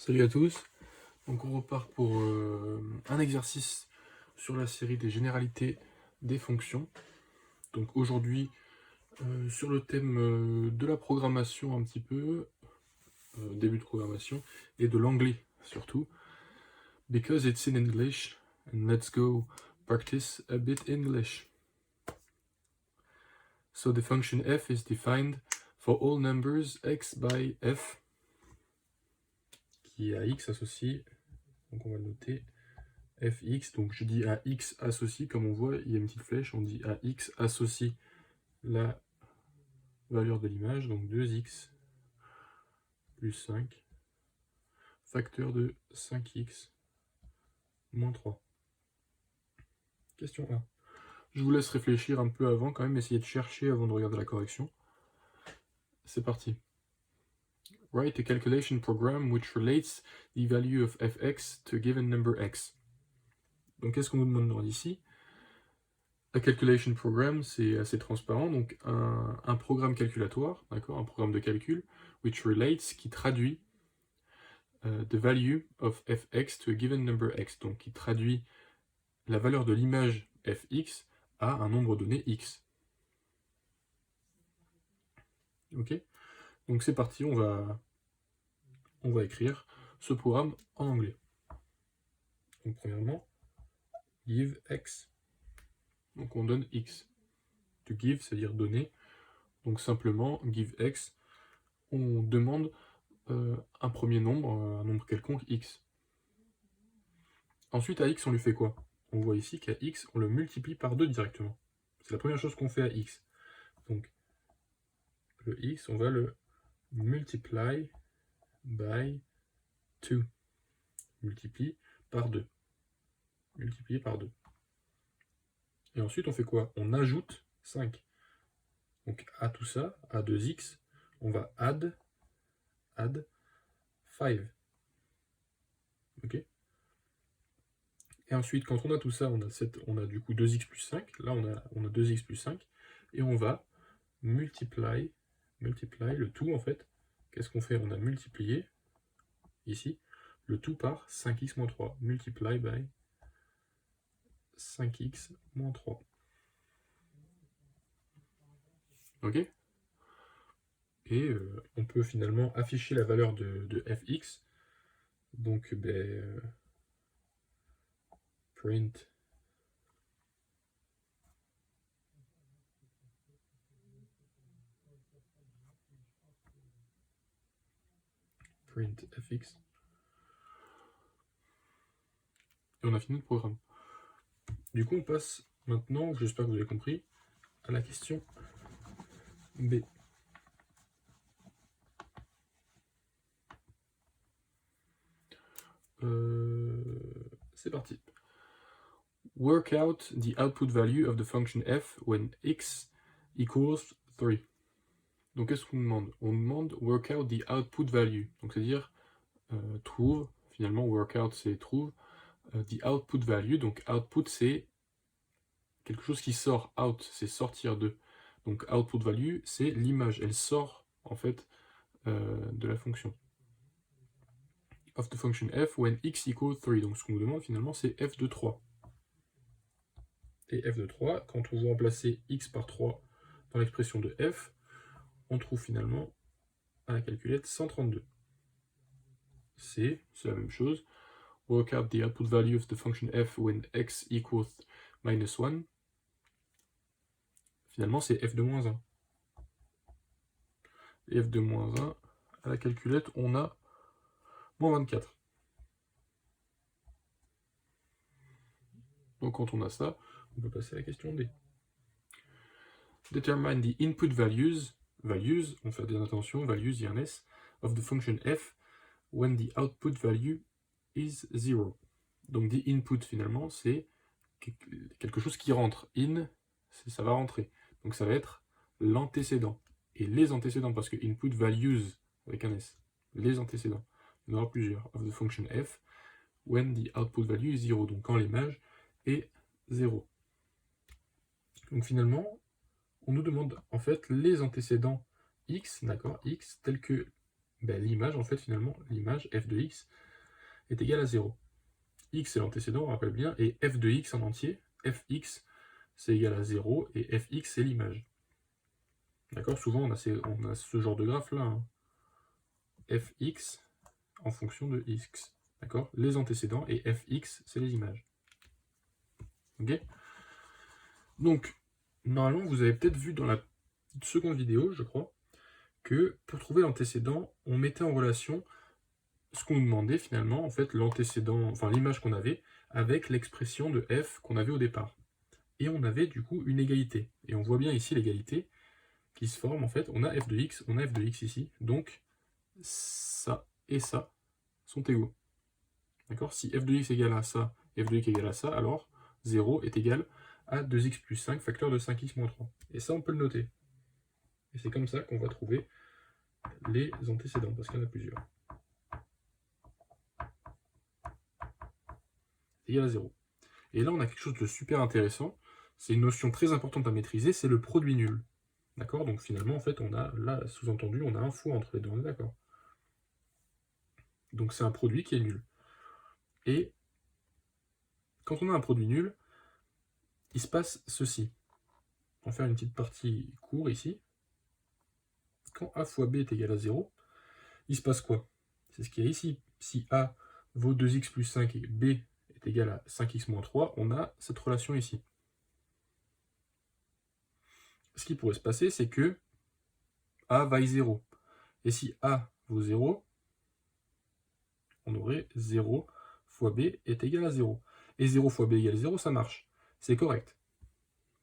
Salut à tous, donc on repart pour un exercice sur la série des généralités des fonctions. Donc aujourd'hui sur le thème de la programmation un petit peu, début de programmation, et de l'anglais surtout. Because it's in English, and let's go practice a bit English. So the function f is defined for all numbers x by f, qui est à x associé, donc on va le noter, fx, donc je dis à x associe, comme on voit, il y a une petite flèche, on dit à x associe la valeur de l'image, donc 2x plus 5, facteur de 5x moins 3. Question 1. Je vous laisse réfléchir un peu avant, quand même, essayer de chercher avant de regarder la correction. C'est parti. Write a calculation program which relates the value of fx to a given number x. Donc qu'est-ce qu'on nous demande ici? A calculation program, c'est assez transparent, donc un programme calculatoire, d'accord, un programme de calcul, which relates, qui traduit the value of fx to a given number x, donc qui traduit la valeur de l'image fx à un nombre donné x. Ok, donc c'est parti, on va écrire ce programme en anglais. Donc premièrement, give x, donc on donne x. To give, c'est-à-dire donner, donc simplement give x, on demande un premier nombre, un nombre quelconque, x. Ensuite, à x, on lui fait quoi? On voit ici qu'à x, on le multiplie par 2 directement. C'est la première chose qu'on fait à x. Donc, le x, on va le multiply by 2. Multiplie par 2. Multiplié par 2. Et ensuite, on fait quoi? On ajoute 5. Donc, à tout ça, à 2x, on va add 5. Ok? Et ensuite, quand on a tout ça, on a du coup 2x plus 5. Là, on a 2x plus 5. Et on va multiply le tout, en fait. Qu'est-ce qu'on fait? On a multiplié, ici, le tout par 5x moins 3. Multiply by 5x moins 3. Ok? Et on peut finalement afficher la valeur de fx. Donc, print fx. Et on a fini le programme. Du coup, on passe maintenant, j'espère que vous avez compris, à la question B. C'est parti. Work out the output value of the function f when x equals 3. Donc qu'est-ce qu'on demande? On demande work out the output value. Donc c'est-à-dire trouve, finalement work out c'est trouve, the output value. Donc output c'est quelque chose qui sort, out c'est sortir de. Donc output value c'est l'image, elle sort en fait de la fonction. Of the function f when x equals 3. Donc ce qu'on nous demande finalement c'est f de 3. Et f de 3, quand on veut remplacer x par 3 dans l'expression de f, on trouve finalement à la calculette 132. C'est la même chose. Work out the output value of the function f when x equals minus 1. Finalement, c'est f de moins 1. Et f de moins 1, à la calculette, on a moins 24. Donc quand on a ça, on peut passer à la question D. Determine the input values, on fait des intentions, values, il y a un S, of the function f when the output value is 0. Donc the input finalement c'est quelque chose qui rentre. In, ça va rentrer. Donc ça va être l'antécédent. Et les antécédents, parce que input values avec un S. Les antécédents. Il y en aura plusieurs. Of the function f when the output value is 0. Donc quand l'image est 0. Donc finalement, on nous demande en fait les antécédents x, d'accord, x, tels que ben, l'image, en fait, finalement, l'image f de x est égale à 0. X c'est l'antécédent, on rappelle bien, et f de x en entier, fx c'est égal à 0, et fx c'est l'image. D'accord? Souvent on a ce genre de graphe là, hein. Fx en fonction de x. D'accord? Les antécédents, et fx c'est les images. Ok? Donc, normalement vous avez peut-être vu dans la seconde vidéo, je crois, que pour trouver l'antécédent, on mettait en relation ce qu'on nous demandait finalement, en fait, l'antécédent, enfin l'image qu'on avait, avec l'expression de f qu'on avait au départ. Et on avait du coup une égalité. Et on voit bien ici l'égalité qui se forme, en fait, on a f de x ici, donc ça et ça sont égaux. D'accord? Si f de x égale à ça, f de x égale à ça, alors 0 est égal à 2x plus 5, facteur de 5x moins 3. Et ça, on peut le noter. Et c'est comme ça qu'on va trouver les antécédents, parce qu'il y en a plusieurs. Égal à 0. Et là, on a quelque chose de super intéressant. C'est une notion très importante à maîtriser, c'est le produit nul. D'accord? Donc finalement, en fait, on a, là, sous-entendu, on a un fois entre les deux, on est d'accord? Donc c'est un produit qui est nul. Et quand on a un produit nul, il se passe ceci. On va faire une petite partie court ici. Quand a fois b est égal à 0, il se passe quoi? C'est ce qu'il y a ici. Si a vaut 2x plus 5 et b est égal à 5x moins 3, on a cette relation ici. Ce qui pourrait se passer, c'est que a vaille 0. Et si a vaut 0, on aurait 0 fois b est égal à 0. Et 0 fois b égale 0, ça marche. C'est correct.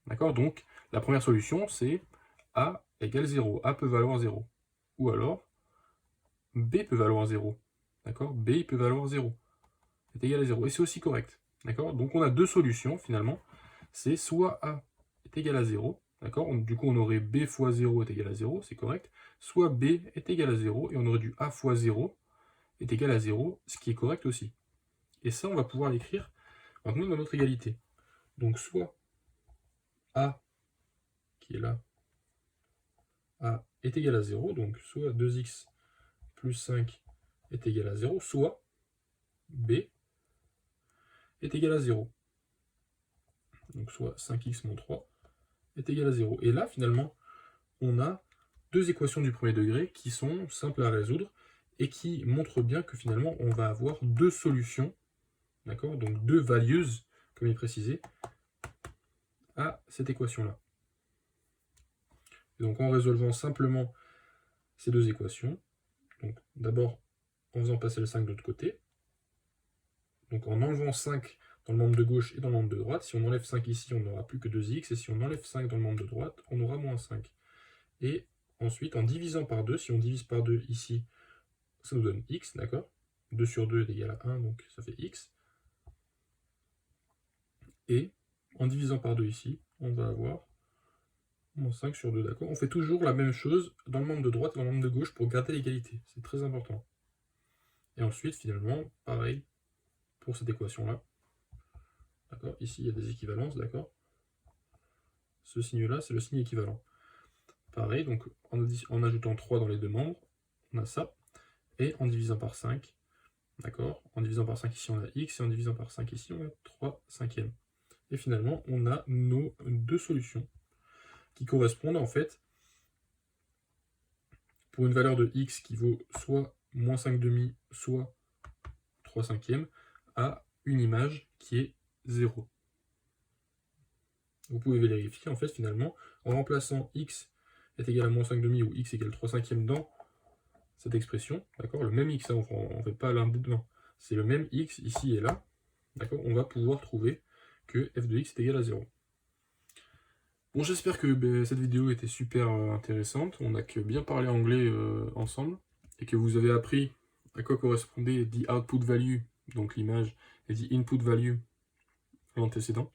D'accord? Donc, la première solution, c'est a égale 0. A peut valoir 0. Ou alors, b peut valoir 0. D'accord? B il peut valoir 0. Est égal à 0. Et c'est aussi correct. D'accord? Donc, on a deux solutions, finalement. C'est soit a est égal à 0. D'accord? Du coup, on aurait b fois 0 est égal à 0. C'est correct. Soit b est égal à 0. Et on aurait du a fois 0 est égal à 0, ce qui est correct aussi. Et ça, on va pouvoir l'écrire maintenant dans notre égalité. Donc, soit a, qui est là, a est égal à 0, donc soit 2x plus 5 est égal à 0, soit b est égal à 0. Donc soit 5x moins 3 est égal à 0. Et là, finalement, on a deux équations du premier degré qui sont simples à résoudre et qui montrent bien que finalement, on va avoir deux solutions, d'accord, donc deux values, comme il est précisé, à cette équation-là. Donc en résolvant simplement ces deux équations, donc d'abord en faisant passer le 5 de l'autre côté, donc en enlevant 5 dans le membre de gauche et dans le membre de droite, si on enlève 5 ici, on n'aura plus que 2x, et si on enlève 5 dans le membre de droite, on aura moins 5. Et ensuite, en divisant par 2, si on divise par 2 ici, ça nous donne x, d'accord? 2 sur 2 est égal à 1, donc ça fait x. Et en divisant par 2 ici, on va avoir moins 5 sur 2, d'accord? On fait toujours la même chose dans le membre de droite et dans le membre de gauche pour garder l'égalité. C'est très important. Et ensuite, finalement, pareil pour cette équation-là. D'accord? Ici, il y a des équivalences, d'accord? Ce signe-là, c'est le signe équivalent. Pareil, donc en ajoutant 3 dans les deux membres, on a ça. Et en divisant par 5, d'accord? En divisant par 5 ici, on a x, et en divisant par 5 ici, on a 3 cinquièmes. Et finalement, on a nos deux solutions qui correspondent en fait, pour une valeur de x qui vaut soit moins 5 demi, soit 3 cinquièmes, à une image qui est 0. Vous pouvez vérifier en fait finalement, en remplaçant x est égal à moins 5 demi ou x égale 3 cinquièmes dans cette expression, d'accord, le même x, hein, on ne fait pas l'un des deux, non, c'est le même x ici et là, d'accord, on va pouvoir trouver que f de x est égal à 0. Bon, j'espère que cette vidéo était super intéressante, on a que bien parlé anglais ensemble, et que vous avez appris à quoi correspondait the output value, donc l'image, et the input value, l'antécédent.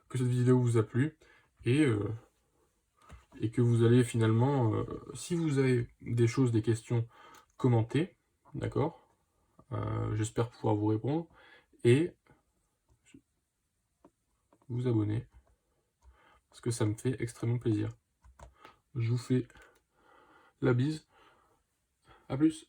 Que cette vidéo vous a plu, et que vous allez finalement, si vous avez des choses, des questions, commenter, d'accord? J'espère pouvoir vous répondre, et vous abonner, parce que ça me fait extrêmement plaisir. Je vous fais la bise. A plus.